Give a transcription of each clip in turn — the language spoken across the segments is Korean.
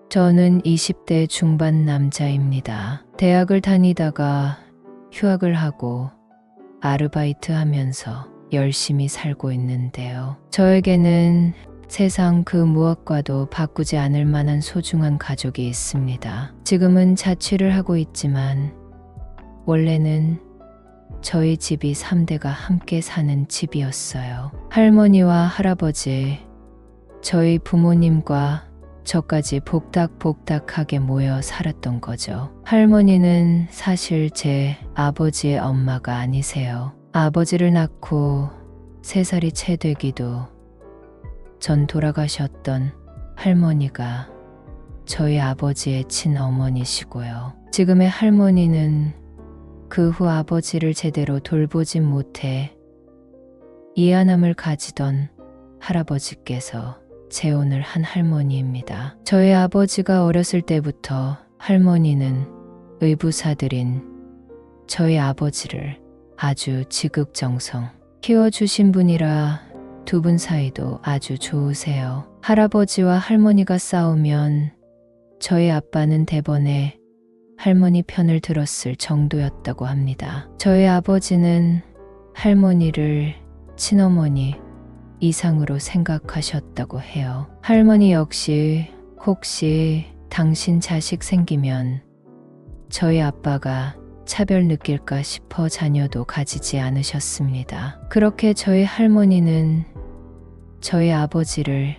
저는 20대 중반 남자입니다. 대학을 다니다가 휴학을 하고 아르바이트 하면서 열심히 살고 있는데요. 저에게는 세상 그 무엇과도 바꾸지 않을 만한 소중한 가족이 있습니다. 지금은 자취를 하고 있지만 원래는 저희 집이 3대가 함께 사는 집이었어요. 할머니와 할아버지, 저희 부모님과 저까지 복닥복닥하게 모여 살았던 거죠. 할머니는 사실 제 아버지의 엄마가 아니세요. 아버지를 낳고 3살이 채 되기도 전 돌아가셨던 할머니가 저희 아버지의 친어머니시고요. 지금의 할머니는 그 후 아버지를 제대로 돌보진 못해 이안함을 가지던 할아버지께서 재혼을 한 할머니입니다. 저희 아버지가 어렸을 때부터 할머니는 의부사들인 저희 아버지를 아주 지극정성 키워주신 분이라 두 분 사이도 아주 좋으세요. 할아버지와 할머니가 싸우면 저희 아빠는 대번에 할머니 편을 들었을 정도였다고 합니다. 저희 아버지는 할머니를 친어머니 이상으로 생각하셨다고 해요. 할머니 역시 혹시 당신 자식 생기면 저희 아빠가 차별 느낄까 싶어 자녀도 가지지 않으셨습니다. 그렇게 저희 할머니는 저희 아버지를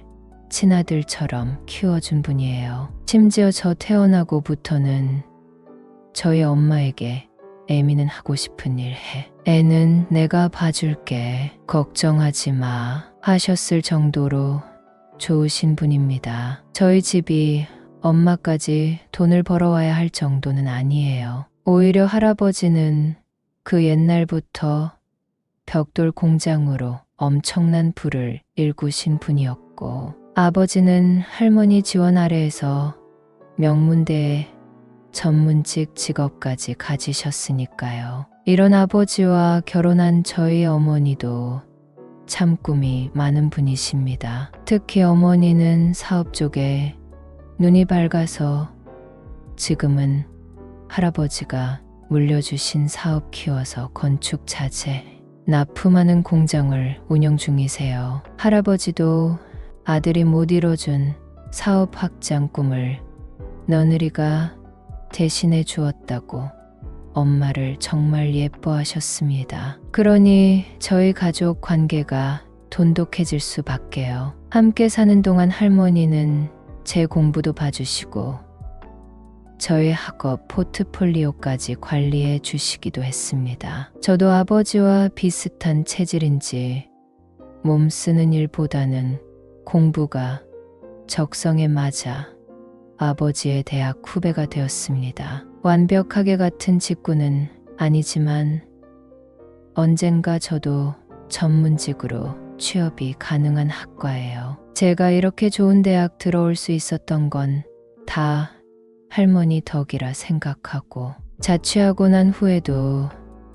친아들처럼 키워준 분이에요. 심지어 저 태어나고부터는 저희 엄마에게 애미는 하고 싶은 일 해. 애는 내가 봐줄게. 걱정하지 마. 하셨을 정도로 좋으신 분입니다. 저희 집이 엄마까지 돈을 벌어와야 할 정도는 아니에요. 오히려 할아버지는 그 옛날부터 벽돌 공장으로 엄청난 부를 일구신 분이었고, 아버지는 할머니 지원 아래에서 명문대에 전문직 직업까지 가지셨으니까요. 이런 아버지와 결혼한 저희 어머니도 참 꿈이 많은 분이십니다. 특히 어머니는 사업 쪽에 눈이 밝아서 지금은 할아버지가 물려주신 사업 키워서 건축 자재, 납품하는 공장을 운영 중이세요. 할아버지도 아들이 못 이뤄준 사업 확장 꿈을 며느리가 대신해 주었다고 엄마를 정말 예뻐하셨습니다. 그러니 저희 가족 관계가 돈독해질 수밖에요. 함께 사는 동안 할머니는 제 공부도 봐주시고 저희 학업 포트폴리오까지 관리해 주시기도 했습니다. 저도 아버지와 비슷한 체질인지 몸 쓰는 일보다는 공부가 적성에 맞아 아버지의 대학 후배가 되었습니다. 완벽하게 같은 직구는 아니지만 언젠가 저도 전문직으로 취업이 가능한 학과예요. 제가 이렇게 좋은 대학 들어올 수 있었던 건 다 할머니 덕이라 생각하고, 자취하고 난 후에도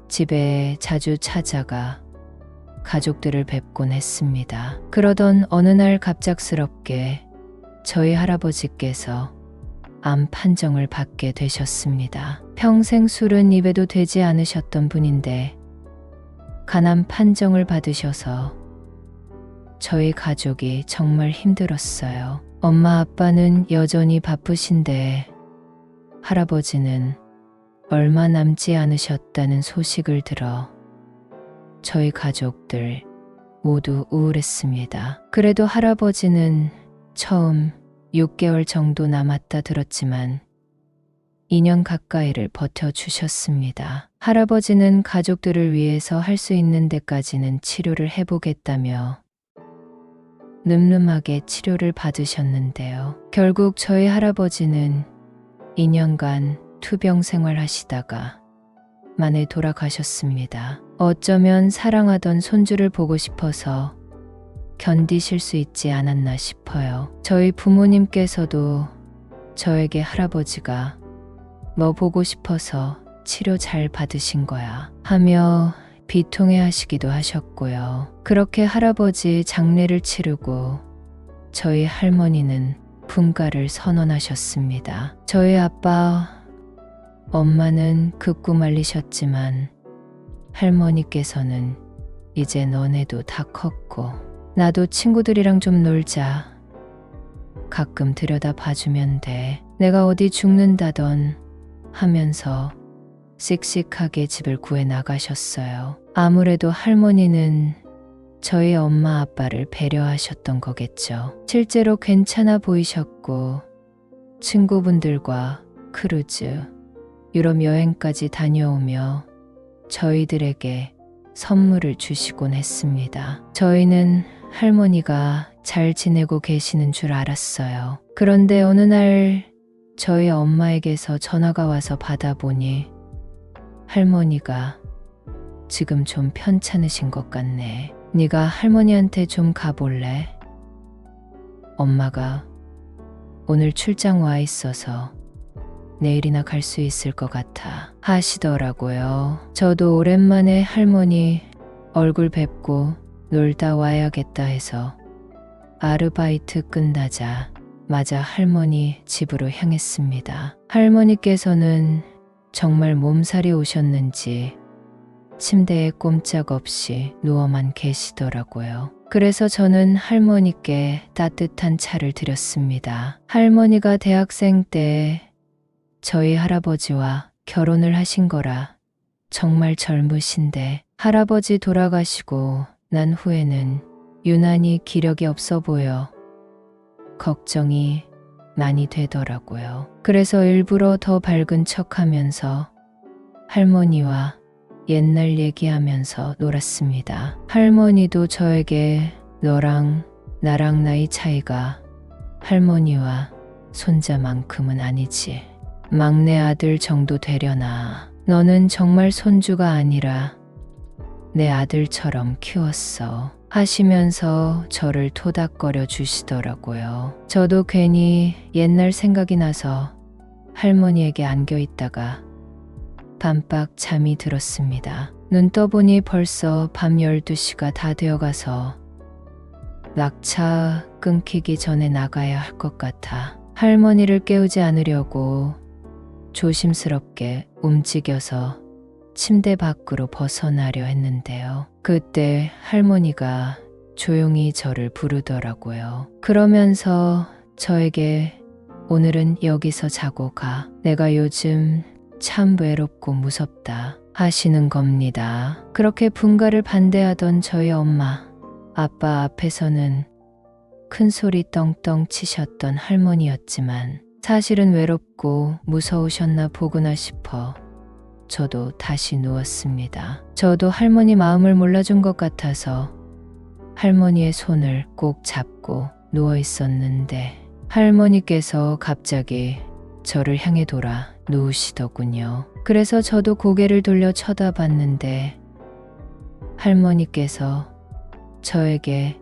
집에 자주 찾아가 가족들을 뵙곤 했습니다. 그러던 어느 날 갑작스럽게 저희 할아버지께서 암 판정을 받게 되셨습니다. 평생 술은 입에도 대지 않으셨던 분인데 간암 판정을 받으셔서 저희 가족이 정말 힘들었어요. 엄마 아빠는 여전히 바쁘신데 할아버지는 얼마 남지 않으셨다는 소식을 들어 저희 가족들 모두 우울했습니다. 그래도 할아버지는 처음 6개월 정도 남았다 들었지만 2년 가까이를 버텨주셨습니다. 할아버지는 가족들을 위해서 할 수 있는 데까지는 치료를 해보겠다며 늠름하게 치료를 받으셨는데요. 결국 저희 할아버지는 2년간 투병 생활하시다가 만에 돌아가셨습니다. 어쩌면 사랑하던 손주를 보고 싶어서 견디실 수 있지 않았나 싶어요. 저희 부모님께서도 저에게 할아버지가 뭐 보고 싶어서 치료 잘 받으신 거야 하며 비통해 하시기도 하셨고요. 그렇게 할아버지 장례를 치르고 저희 할머니는 분가를 선언하셨습니다. 저희 아빠, 엄마는 극구 말리셨지만 할머니께서는 이제 너네도 다 컸고 나도 친구들이랑 좀 놀자. 가끔 들여다 봐주면 돼. 내가 어디 죽는다던 하면서 씩씩하게 집을 구해 나가셨어요. 아무래도 할머니는 저희 엄마 아빠를 배려하셨던 거겠죠. 실제로 괜찮아 보이셨고 친구분들과 크루즈, 유럽 여행까지 다녀오며 저희들에게 선물을 주시곤 했습니다. 저희는 할머니가 잘 지내고 계시는 줄 알았어요. 그런데 어느 날 저희 엄마에게서 전화가 와서 받아보니 할머니가 지금 좀 편찮으신 것 같네. 네가 할머니한테 좀 가볼래? 엄마가 오늘 출장 와 있어서 내일이나 갈 수 있을 것 같아 하시더라고요. 저도 오랜만에 할머니 얼굴 뵙고 놀다 와야겠다 해서 아르바이트 끝나자마자 할머니 집으로 향했습니다. 할머니께서는 정말 몸살이 오셨는지 침대에 꼼짝없이 누워만 계시더라고요. 그래서 저는 할머니께 따뜻한 차를 드렸습니다. 할머니가 대학생 때 저희 할아버지와 결혼을 하신 거라 정말 젊으신데 할아버지 돌아가시고 난 후에는 유난히 기력이 없어 보여 걱정이 많이 되더라고요. 그래서 일부러 더 밝은 척하면서 할머니와 옛날 얘기하면서 놀았습니다. 할머니도 저에게 너랑 나랑 나이 차이가 할머니와 손자만큼은 아니지. 막내 아들 정도 되려나. 너는 정말 손주가 아니라 내 아들처럼 키웠어. 하시면서 저를 토닥거려 주시더라고요. 저도 괜히 옛날 생각이 나서 할머니에게 안겨 있다가 깜빡 잠이 들었습니다. 눈 떠보니 벌써 밤 12시가 다 되어가서 낙차 끊기기 전에 나가야 할 것 같아 할머니를 깨우지 않으려고 조심스럽게 움직여서 침대 밖으로 벗어나려 했는데요. 그때 할머니가 조용히 저를 부르더라고요. 그러면서 저에게 오늘은 여기서 자고 가. 내가 요즘 참 외롭고 무섭다 하시는 겁니다. 그렇게 분가를 반대하던 저희 엄마, 아빠 앞에서는 큰 소리 떵떵 치셨던 할머니였지만 사실은 외롭고 무서우셨나 보구나 싶어 저도 다시 누웠습니다. 저도 할머니 마음을 몰라준 것 같아서 할머니의 손을 꼭 잡고 누워 있었는데 할머니께서 갑자기 저를 향해 돌아 누우시더군요. 그래서 저도 고개를 돌려 쳐다봤는데 할머니께서 저에게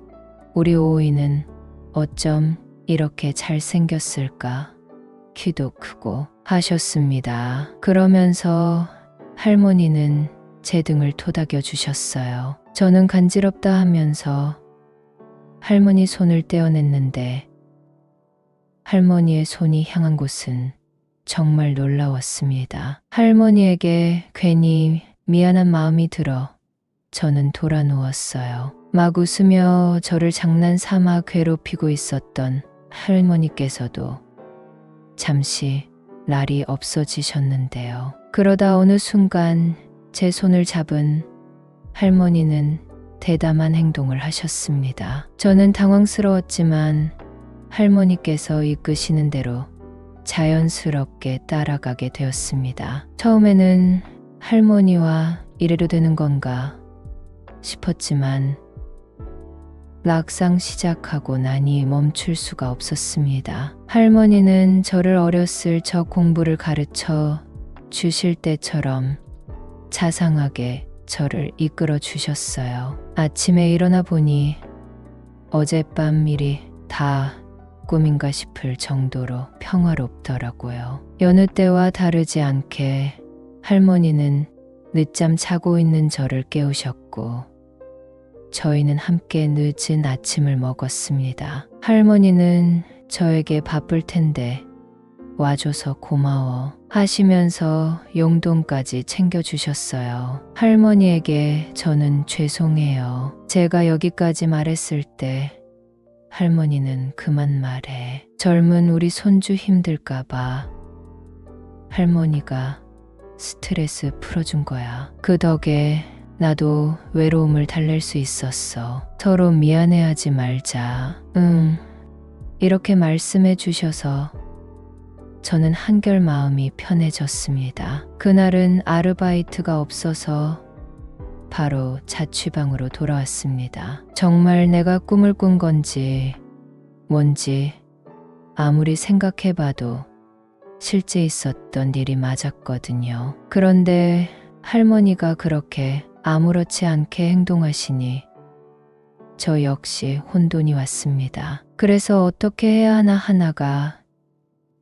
우리 오이는 어쩜 이렇게 잘생겼을까? 키도 크고 하셨습니다. 그러면서 할머니는 제 등을 토닥여 주셨어요. 저는 간지럽다 하면서 할머니 손을 떼어냈는데 할머니의 손이 향한 곳은 정말 놀라웠습니다. 할머니에게 괜히 미안한 마음이 들어 저는 돌아 누웠어요. 막 웃으며 저를 장난삼아 괴롭히고 있었던 할머니께서도 잠시 날이 없어지셨는데요. 그러다 어느 순간 제 손을 잡은 할머니는 대담한 행동을 하셨습니다. 저는 당황스러웠지만 할머니께서 이끄시는 대로 자연스럽게 따라가게 되었습니다. 처음에는 할머니와 이래도 되는 건가 싶었지만 막상 시작하고 나니 멈출 수가 없었습니다. 할머니는 저를 어렸을 적 공부를 가르쳐 주실 때처럼 자상하게 저를 이끌어 주셨어요. 아침에 일어나 보니 어젯밤 일이 다 꿈인가 싶을 정도로 평화롭더라고요. 여느 때와 다르지 않게 할머니는 늦잠 자고 있는 저를 깨우셨고 저희는 함께 늦은 아침을 먹었습니다. 할머니는 저에게 바쁠 텐데 와줘서 고마워 하시면서 용돈까지 챙겨주셨어요. 할머니에게 저는 죄송해요. 제가 여기까지 말했을 때 할머니는 그만 말해. 젊은 우리 손주 힘들까봐 할머니가 스트레스 풀어준 거야. 그 덕에 나도 외로움을 달랠 수 있었어. 서로 미안해하지 말자. 이렇게 말씀해 주셔서 저는 한결 마음이 편해졌습니다. 그날은 아르바이트가 없어서 바로 자취방으로 돌아왔습니다. 정말 내가 꿈을 꾼 건지 뭔지 아무리 생각해봐도 실제 있었던 일이 맞았거든요. 그런데 할머니가 그렇게 아무렇지 않게 행동하시니 저 역시 혼돈이 왔습니다. 그래서 어떻게 해야 하나 하나가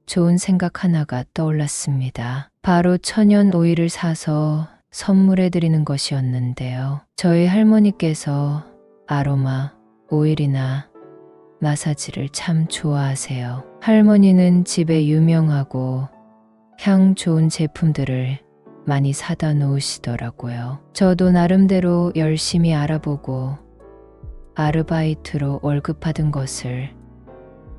좋은 생각 하나가 떠올랐습니다. 바로 천연 오일을 사서 선물해 드리는 것이었는데요. 저희 할머니께서 아로마 오일이나 마사지를 참 좋아하세요. 할머니는 집에 유명하고 향 좋은 제품들을 많이 사다 놓으시더라고요. 저도 나름대로 열심히 알아보고 아르바이트로 월급 받은 것을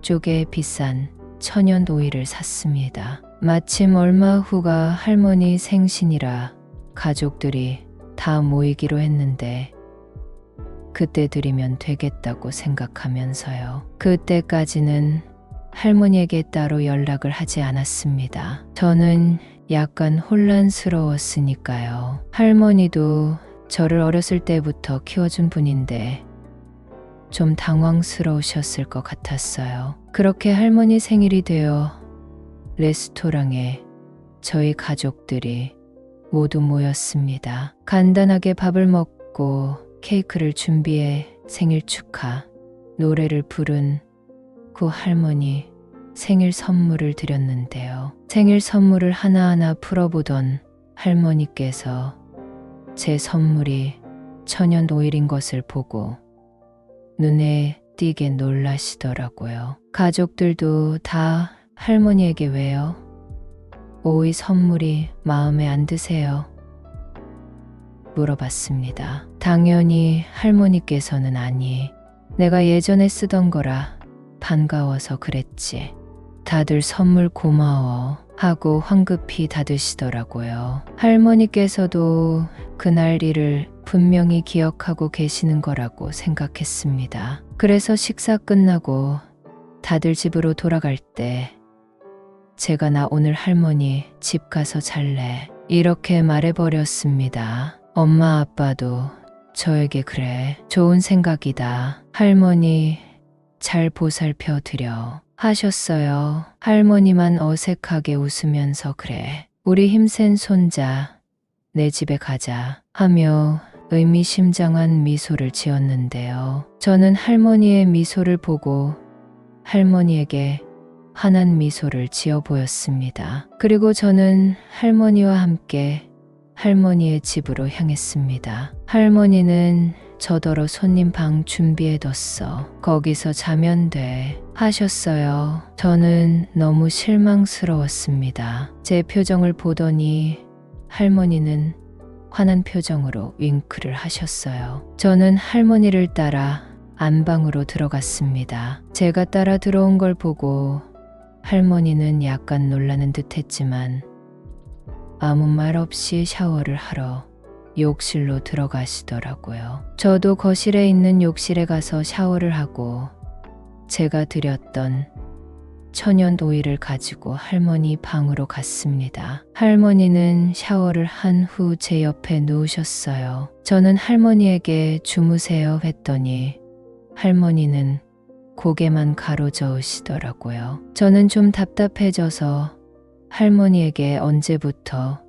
쪼개 비싼 천연 오일을 샀습니다. 마침 얼마 후가 할머니 생신이라 가족들이 다 모이기로 했는데 그때 드리면 되겠다고 생각하면서요. 그때까지는 할머니에게 따로 연락을 하지 않았습니다. 저는 약간 혼란스러웠으니까요. 할머니도 저를 어렸을 때부터 키워준 분인데 좀 당황스러우셨을 것 같았어요. 그렇게 할머니 생일이 되어 레스토랑에 저희 가족들이 모두 모였습니다. 간단하게 밥을 먹고 케이크를 준비해 생일 축하 노래를 부른 그 할머니 생일 선물을 드렸는데요. 생일 선물을 하나하나 풀어보던 할머니께서 제 선물이 천연 오일인 것을 보고 눈에 띄게 놀라시더라고요. 가족들도 다 할머니에게 왜요? 오이 선물이 마음에 안 드세요? 물어봤습니다. 당연히 할머니께서는 아니, 내가 예전에 쓰던 거라 반가워서 그랬지. 다들 선물 고마워 하고 황급히 닫으시더라고요. 할머니께서도 그날 일을 분명히 기억하고 계시는 거라고 생각했습니다. 그래서 식사 끝나고 다들 집으로 돌아갈 때 제가 나 오늘 할머니 집 가서 잘래 이렇게 말해버렸습니다. 엄마 아빠도 저에게 그래 좋은 생각이다. 할머니 잘 보살펴 드려 하셨어요. 할머니만 어색하게 웃으면서 그래 우리 힘센 손자 내 집에 가자 하며 의미심장한 미소를 지었는데요. 저는 할머니의 미소를 보고 할머니에게 환한 미소를 지어 보였습니다. 그리고 저는 할머니와 함께 할머니의 집으로 향했습니다. 할머니는 저더러 손님 방 준비해뒀어. 거기서 자면 돼 하셨어요. 저는 너무 실망스러웠습니다. 제 표정을 보더니 할머니는 환한 표정으로 윙크를 하셨어요. 저는 할머니를 따라 안방으로 들어갔습니다. 제가 따라 들어온 걸 보고 할머니는 약간 놀라는 듯 했지만 아무 말 없이 샤워를 하러 욕실로 들어가시더라고요. 저도 거실에 있는 욕실에 가서 샤워를 하고 제가 드렸던 천연 오일을 가지고 할머니 방으로 갔습니다. 할머니는 샤워를 한 후 제 옆에 누우셨어요. 저는 할머니에게 주무세요 했더니 할머니는 고개만 가로저으시더라고요. 저는 좀 답답해져서 할머니에게 언제부터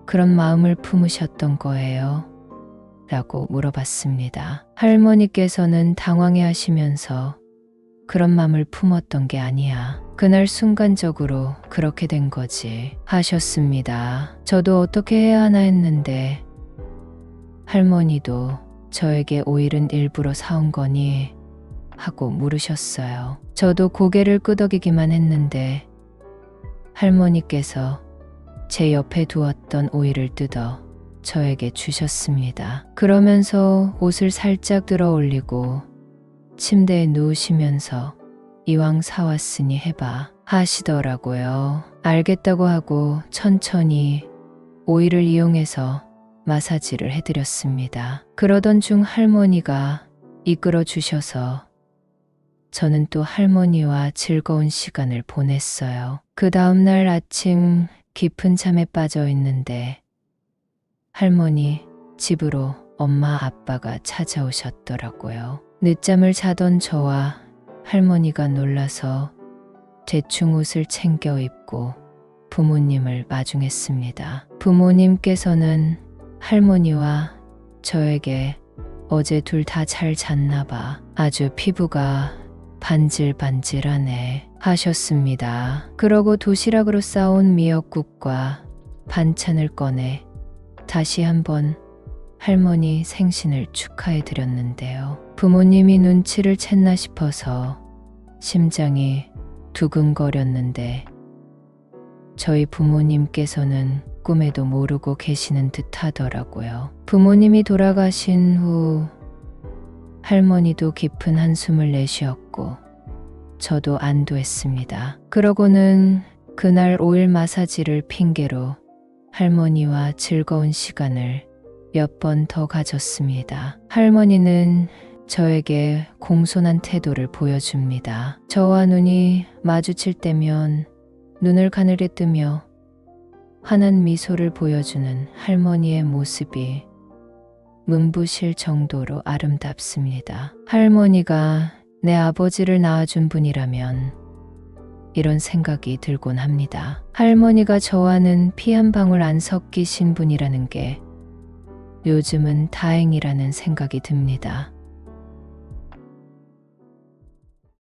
그런 마음을 품으셨던 거예요? 라고 물어봤습니다. 할머니께서는 당황해 하시면서 그런 마음을 품었던 게 아니야. 그날 순간적으로 그렇게 된 거지 하셨습니다. 저도 어떻게 해야 하나 했는데 할머니도 저에게 오일은 일부러 사온 거니? 하고 물으셨어요. 저도 고개를 끄덕이기만 했는데 할머니께서 제 옆에 두었던 오이를 뜯어 저에게 주셨습니다. 그러면서 옷을 살짝 들어 올리고 침대에 누우시면서 이왕 사왔으니 해봐 하시더라고요. 알겠다고 하고 천천히 오이를 이용해서 마사지를 해드렸습니다. 그러던 중 할머니가 이끌어 주셔서 저는 또 할머니와 즐거운 시간을 보냈어요. 그 다음날 아침 깊은 잠에 빠져 있는데 할머니 집으로 엄마 아빠가 찾아오셨더라고요. 늦잠을 자던 저와 할머니가 놀라서 대충 옷을 챙겨 입고 부모님을 마중했습니다. 부모님께서는 할머니와 저에게 어제 둘 다 잘 잤나 봐. 아주 피부가 반질반질하네 하셨습니다. 그러고 도시락으로 싸온 미역국과 반찬을 꺼내 다시 한번 할머니 생신을 축하해 드렸는데요. 부모님이 눈치를 챘나 싶어서 심장이 두근거렸는데 저희 부모님께서는 꿈에도 모르고 계시는 듯 하더라고요. 부모님이 돌아가신 후 할머니도 깊은 한숨을 내쉬었고 저도 안도했습니다. 그러고는 그날 오일 마사지를 핑계로 할머니와 즐거운 시간을 몇 번 더 가졌습니다. 할머니는 저에게 공손한 태도를 보여줍니다. 저와 눈이 마주칠 때면 눈을 가늘게 뜨며 환한 미소를 보여주는 할머니의 모습이 눈부실 정도로 아름답습니다. 할머니가 내 아버지를 낳아준 분이라면 이런 생각이 들곤 합니다. 할머니가 저와는 피 한 방울 안 섞이신 분이라는 게 요즘은 다행이라는 생각이 듭니다.